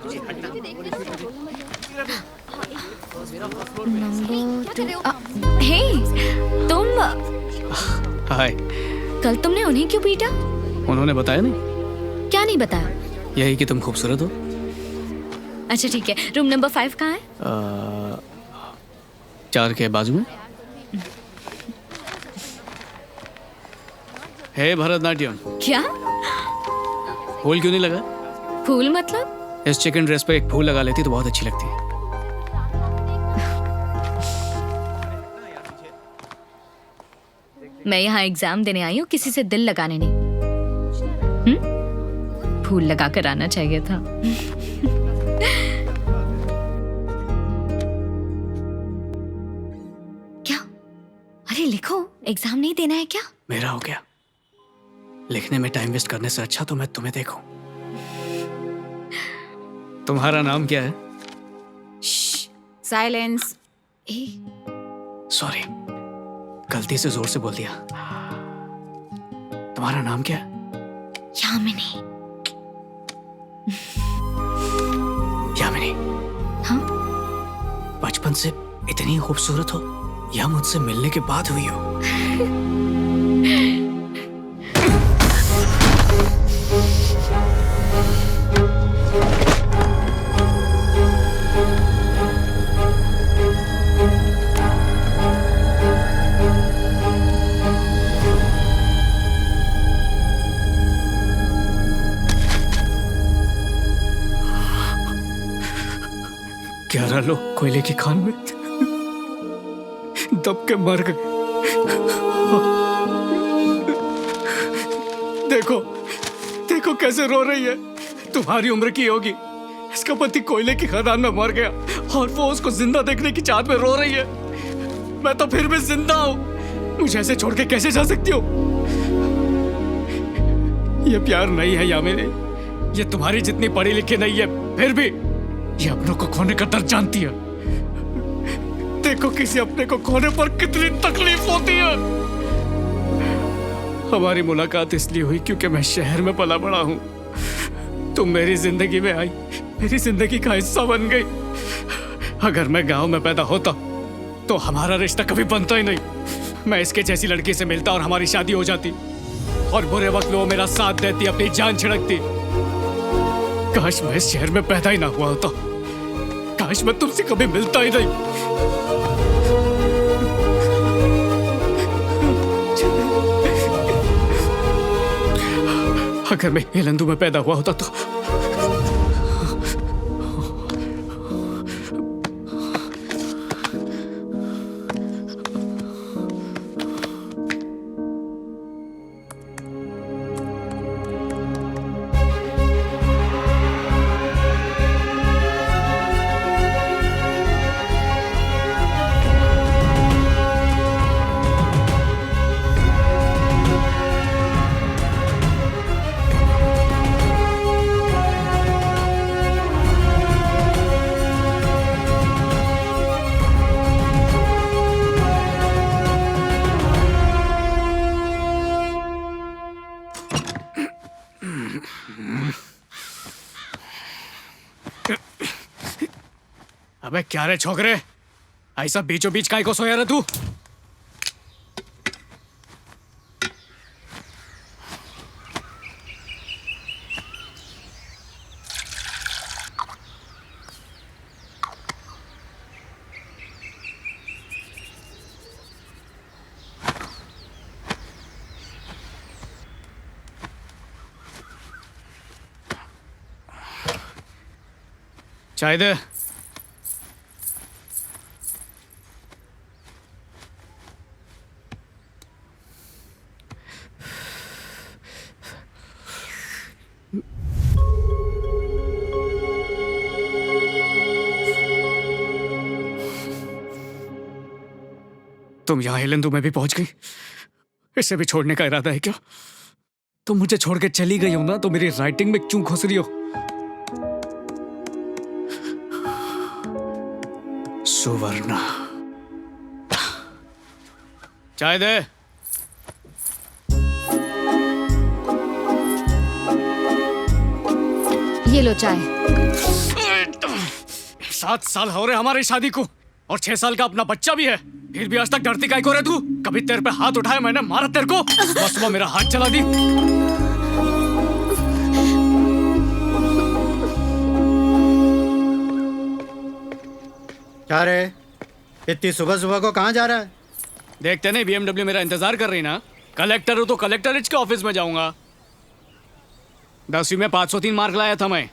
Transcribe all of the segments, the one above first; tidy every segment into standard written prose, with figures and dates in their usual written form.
हे तुम हाय। कल तुमने उन्हें क्यों पीटा? उन्होंने बताया नहीं? क्या नहीं बताया? यही कि तुम खूबसूरत हो। अच्छा ठीक है, रूम नंबर 5 कहाँ है? 4 के बाजू में। हे भरतनाट्यम, क्या फूल क्यों नहीं लगा? फूल मतलब? इस चिकन ड्रेस पे एक फूल लगा लेती तो बहुत अच्छी लगती है। मैं यहाँ एग्जाम देने आई हूँ, किसी से दिल लगाने नहीं। फूल लगा कर आना चाहिए था। क्या? अरे लिखो, एग्जाम नहीं देना है क्या? मेरा हो गया। लिखने में टाइम वेस्ट करने से अच्छा तो मैं तुम्हें देखूं। तुम्हारा नाम क्या है? साइलेंस। सॉरी, गलती से जोर से बोल दिया। तुम्हारा नाम क्या है? यामिनी। यामिनी। हाँ? बचपन से इतनी खूबसूरत हो या मुझसे मिलने के बाद हुई हो? ग्यारह लोग कोयले की खान में दब के मर गए। देखो देखो कैसे रो रही है। तुम्हारी उम्र की होगी। इसका पति कोयले की खदान में मर गया और वो उसको जिंदा देखने की चाहत में रो रही है। मैं तो फिर भी जिंदा हूं। मुझे ऐसे छोड़ के कैसे जा सकती हो? ये प्यार नहीं है यामिनी। ये तुम्हारी जितनी पढ़ी लिखी नहीं है, फिर भी ये अपनों को खोने का दर्द जानती है। देखो किसी अपने को खोने पर कितनी तकलीफ होती है। हमारी मुलाकात इसलिए हुई क्योंकि मैं शहर में पला बड़ा हूं। तुम मेरी जिंदगी में आई, मेरी जिंदगी का हिस्सा बन गई। अगर मैं गांव में पैदा होता तो हमारा रिश्ता कभी बनता ही नहीं। मैं इसके जैसी लड़की से मिलता और हमारी शादी हो जाती, और बुरे वक्त वो मेरा साथ देती, अपनी जान छिड़कती। काश मैं इस शहर में पैदा ही ना हुआ होता। काश मैं तुमसे कभी मिलता ही नहीं। अगर मैं हेलंदू में पैदा हुआ होता तो अबे क्या रे छोकरे, ऐसा बीचों बीच काहे को सोया रे तू? चाय दे। तुम यहाँ हेलंदू में भी पहुंच गई। इसे भी छोड़ने का इरादा है क्या? तुम मुझे छोड़ के चली गई हो ना, तो मेरी राइटिंग में क्यों घुस रही हो? सुवर्णा, चाय दे। ये लो चाय। 7 साल हो रहे हमारी शादी को और 6 साल का अपना बच्चा भी है, फिर भी आज तक डरती काहे को रे तू? कभी तेरे पे हाथ उठाया मैंने, मारा तेरे को? बस वो मेरा हाथ चला दी। क्या रे, इतनी सुबह सुबह को कहाँ जा रहा है? देखते नहीं BMW मेरा इंतजार कर रही ना। कलेक्टर हूँ तो कलेक्टरेट के ऑफिस में जाऊंगा। 10वीं में 503 मार्क लाया था मैं।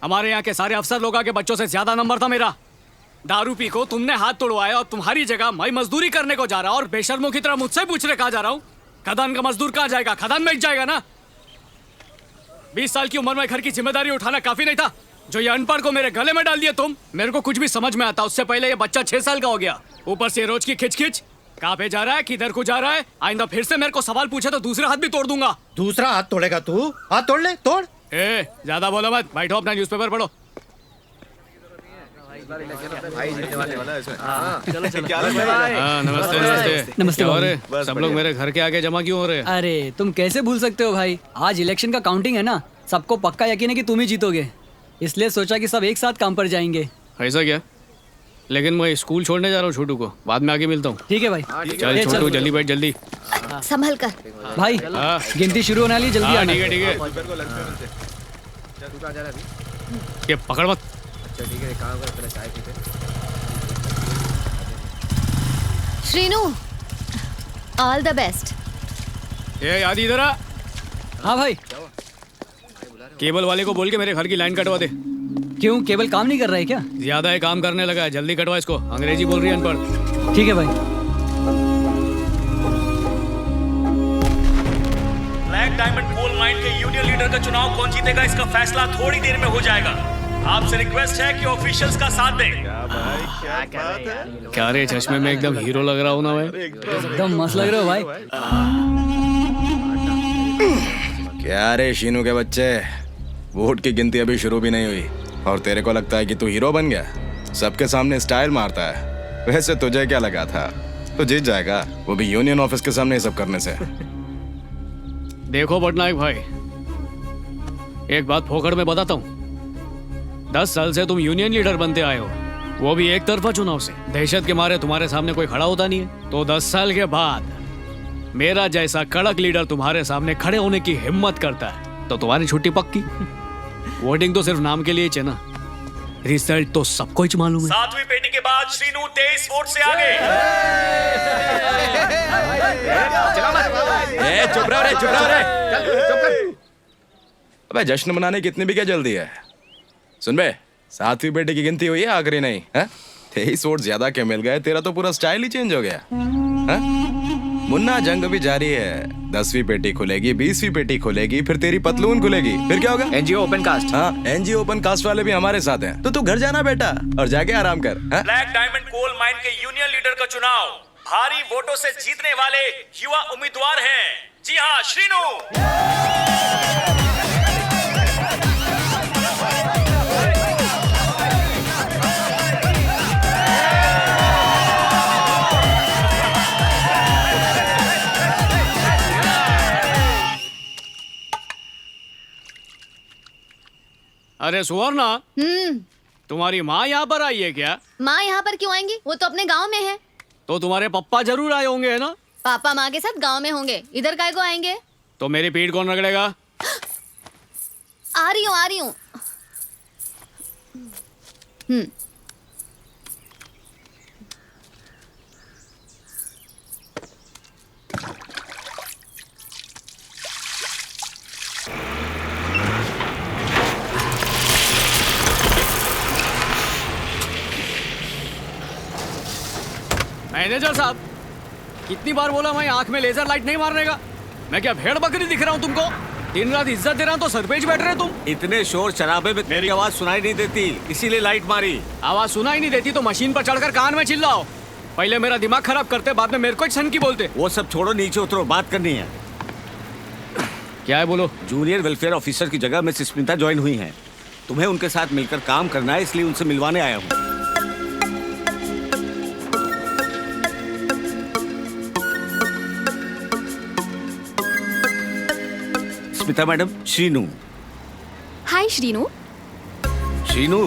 हमारे यहाँ के सारे अफसर लोगों के बच्चों से ज्यादा नंबर था मेरा। दारू पी को तुमने हाथ तोड़वाया और तुम्हारी जगह मैं मजदूरी करने को जा रहा और बेशर्मों की तरह मुझसे पूछ रहे कहाँ जा रहा हूँ? खदान का मजदूर कहाँ जाएगा? खदान में जाएगा ना। 20 साल की उम्र में घर की जिम्मेदारी उठाना काफी नहीं था? जो ये अनपढ़ को मेरे गले में डाल दिया तुम। मेरे को कुछ भी समझ में आता, उससे पहले ये बच्चा 6 साल का हो गया। ऊपर से रोज की खिच कहाँ पे जा रहा है, किधर को जा रहा है? आइंदा फिर से मेरे को सवाल पूछे तो दूसरा हाथ भी तोड़ दूंगा। दूसरा हाथ तोड़ेगा तू? हाथ तोड़ ले, तोड़। ज्यादा बोलो मत, बैठो अपना न्यूज़पेपर पढ़ो। नमस्ते नमस्ते नमस्ते क्या हो रहे? सब लोग मेरे घर के आगे जमा क्यों हो रहे हैं? अरे तुम कैसे भूल सकते हो भाई, आज इलेक्शन का काउंटिंग है ना। सबको पक्का यकीन है कि तुम ही जीतोगे, इसलिए सोचा कि सब एक साथ काम पर जाएंगे। ऐसा क्या? लेकिन मैं स्कूल छोड़ने जा रहा हूँ छोटू को, बाद में आके मिलता हूँ। ठीक है भाई। चल छोटू जल्दी बैठ जल्दी। संभल कर। भाई गिनती शुरू होने वाली, जल्दी आना। ठीक है ये पकड़ मत। Srinu, all the best. ये याद इधर आ। हाँ भाई। केबल वाले को बोल के मेरे घर की लाइन कटवा दे। क्यों, केबल काम नहीं कर रहा है क्या? ज्यादा है काम करने लगा है, जल्दी कटवा इसको। अंग्रेजी बोल रही है अनपढ़। ठीक है भाई। ब्लैक डायमंड कोल माइन के यूनियन लीडर का चुनाव कौन जीतेगा, इसका फैसला थोड़ी देर में हो जाएगा। आपसे रिक्वेस्ट है कि ऑफिशियल्स का साथ दें। क्या रे, चश्मे में एकदम हीरो लग रहा हूँ ना मैं? एकदम मस्त लग रहे हो भाई। क्या रे शीनू के बच्चे, वोट की गिनती अभी शुरू भी नहीं हुई और तेरे को लगता है कि तू हीरो बन गया? सबके सामने स्टाइल मारता है। वैसे तुझे क्या लगा था तो जीत जाएगा, वो भी यूनियन ऑफिस के सामने ये सब करने से? देखो पटनायक भाई, एक बात फोकड़ में बताता हूँ। 10 साल से तुम यूनियन लीडर बनते आए हो, वो भी एक तरफा चुनाव से। दहशत के मारे तुम्हारे सामने कोई खड़ा होता नहीं है, तो 10 साल के बाद मेरा जैसा कड़क लीडर तुम्हारे सामने खड़े होने की हिम्मत करता है तो तुम्हारी छुट्टी पक्की। वोटिंग तो सिर्फ नाम के लिए ही है ना, रिजल्ट तो सबको ही मालूम है। 7वीं पेटी के बाद श्रीनू 23 वोट से आगे। चुप रहो रे, चुप रहो रे। अबे जश्न मनाने की इतनी भी क्या जल्दी है? सुन बे, 7वीं पेटी की गिनती हुई है, आखिरी नहीं है? 23 वोट ज्यादा के मिल गए, तेरा तो पूरा स्टाइल ही चेंज हो गया है? मुन्ना जंग भी जारी है। 10वीं पेटी खुलेगी, 20वीं पेटी खुलेगी, फिर तेरी पतलून खुलेगी, फिर क्या होगा? NGO open caste. हाँ, एनजीओ ओपन कास्ट वाले भी हमारे साथ हैं, तो तू घर जाना बेटा और जाके आराम कर। ब्लैक डायमंड कोल माइन के यूनियन लीडर का चुनाव भारी वोटों से जीतने वाले युवा उम्मीदवार हैं। जी हाँ, श्रीनू। अरे सुवर्णा, तुम्हारी माँ यहाँ पर आई है क्या? माँ यहाँ पर क्यों आएंगी? वो तो अपने गांव में है। तो तुम्हारे पप्पा जरूर आए होंगे है ना? पापा माँ के साथ गांव में होंगे, इधर काय को आएंगे? तो मेरी पीठ कौन रगड़ेगा? आ रही हूँ, आ रही हूँ। मैनेजर साहब, कितनी बार बोला मैं आंख में लेजर लाइट नहीं मारने का? मैं क्या भेड़ बकरी दिख रहा हूँ तुमको? दिन रात इज्जत दे रहा हूँ तो सर पे बैठ रहे तुम। इतने शोर शराबे में मेरी आवाज सुनाई नहीं देती, इसीलिए लाइट मारी। आवाज सुनाई नहीं देती तो मशीन पर चढ़कर कान में चिल्लाओ। पहले मेरा दिमाग खराब करते, बाद में मेरे को सन की बोलते। वो सब छोड़ो, नीचे उतरो, बात करनी है। क्या है बोलो? जूनियर वेलफेयर ऑफिसर की जगह मिस स्मिता ज्वाइन हुई हैं। तुम्हें उनके साथ मिलकर काम करना है, इसलिए उनसे मिलवाने आया हूँ। Smita madam, Srinu. Hi Srinu. Srinu,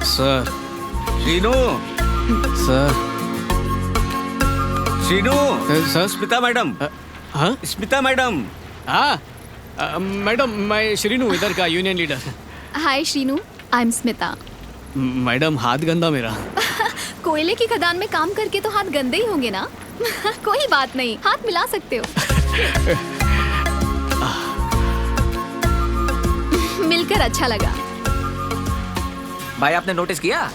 sir, Srinu, sir Srinu, sir Smita madam, हाँ स्मिता मैडम। हाँ मैडम, मैं श्रीनू इधर का union leader. Hi Srinu, I am Smita. Madam हाथ गंदा मेरा। कोयले की खदान में काम करके तो हाथ गंदे ही होंगे ना। कोई बात नहीं, हाथ मिला सकते हो। मिलकर अच्छा लगा। भाई आपने नोटिस किया,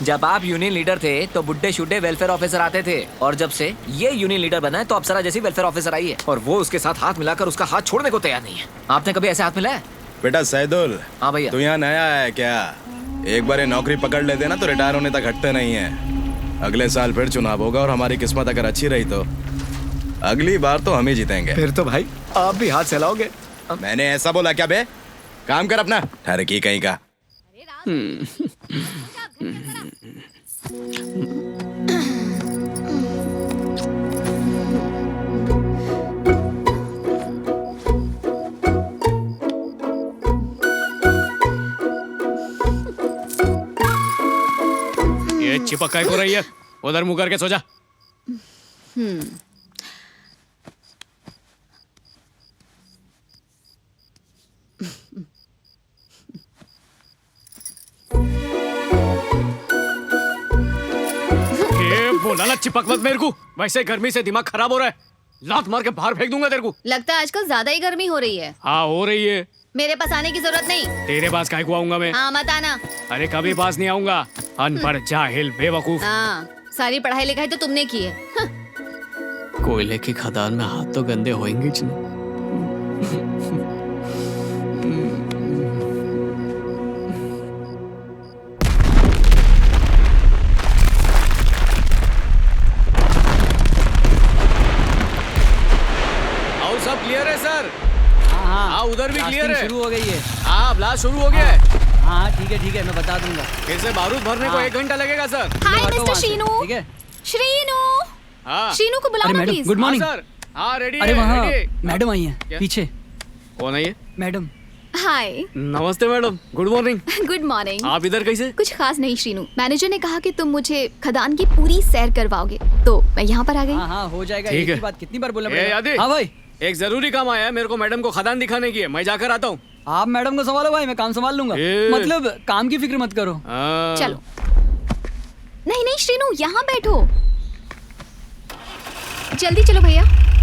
जब आप यूनियन लीडर थे तो बुड्ढे शुड्ढे वेलफेयर ऑफिसर आते थे, और जब से ये यूनियन लीडर बना है तो अप्सरा जैसी वेलफेयर ऑफिसर आई है, और वो उसके साथ हाथ मिलाकर उसका हाथ छोड़ने को तैयार नहीं है। आपने कभी ऐसे हाथ मिलाया? बेटा सैदुल, हाँ भैया। तू यहाँ नया है क्या? एक बार ये नौकरी पकड़ लेते ना तो रिटायर होने तक हटते नहीं है। अगले साल फिर चुनाव होगा और हमारी किस्मत अगर अच्छी रही तो अगली बार तो हम ही जीतेंगे। फिर तो भाई आप भी हाथ चलाओगे। मैंने ऐसा बोला क्या बे? काम कर अपना, ठहरकी कहीं का। ये चिपक काय को रही है? उधर मुंह करके सो जा। ये बोला ना चिपक मत मेरे को, वैसे गर्मी से दिमाग खराब हो रहा है। लात मार के बाहर फेंक दूंगा तेरे को। लगता है आजकल ज्यादा ही गर्मी हो रही है। हाँ हो रही है। मेरे पास आने की जरूरत नहीं। तेरे पास काय को आऊंगा मैं? हाँ मत आना। अरे कभी पास नहीं आऊंगा। अनपढ़, जाहिल, बेवकूफ। हाँ, सारी पढ़ाई लिखाई तो तुमने की है। हाँ। कोयले की खदान में हाथ तो गंदे होंगे ही नहीं। आओ सब क्लियर है सर? हाँ उधर भी क्लियर है। शुरू हो गई है। हाँ ब्लास्ट शुरू हो गया है। हाँ ठीक है मैं बता दूंगा। फिर से बारूद भरने को 1 घंटा लगेगा सर। हाय हटो मिस्टर वहाँ से, श्रीनू। ठीक है। श्रीनू, हाँ श्रीनू को बुलाओ अरे ना मैडम, प्लीज। Good morning. हाँ, सर। हाँ रेडी अरे है, वहाँ रेडी है। मैडम आई है क्या? पीछे। कौन है ये? मैडम। हाय, नमस्ते madam, good morning. Good morning. आप इधर कैसे? कुछ खास नहीं श्रीनू, मैनेजर ने कहा कि तुम मुझे खदान की पूरी सैर करवाओगे, तो मैं यहाँ पर आ गई। हाँ हो जाएगा। ठीक एक है। ही बात कितनी बार बोलना ए, पड़ेगा? यादी। हाँ भाई, एक जरूरी काम आया है, मेरे को मैडम को खदान दिखाने की है। मैं जाकर आता हूँ। आप मैडम को संभालो भाई, मैं काम संभाल लूंगा। मतलब काम की फिक्र मत करो। हाँ। चलो। नहीं नहीं श्रीनू, यहाँ बैठो। जल्दी चलो भैया।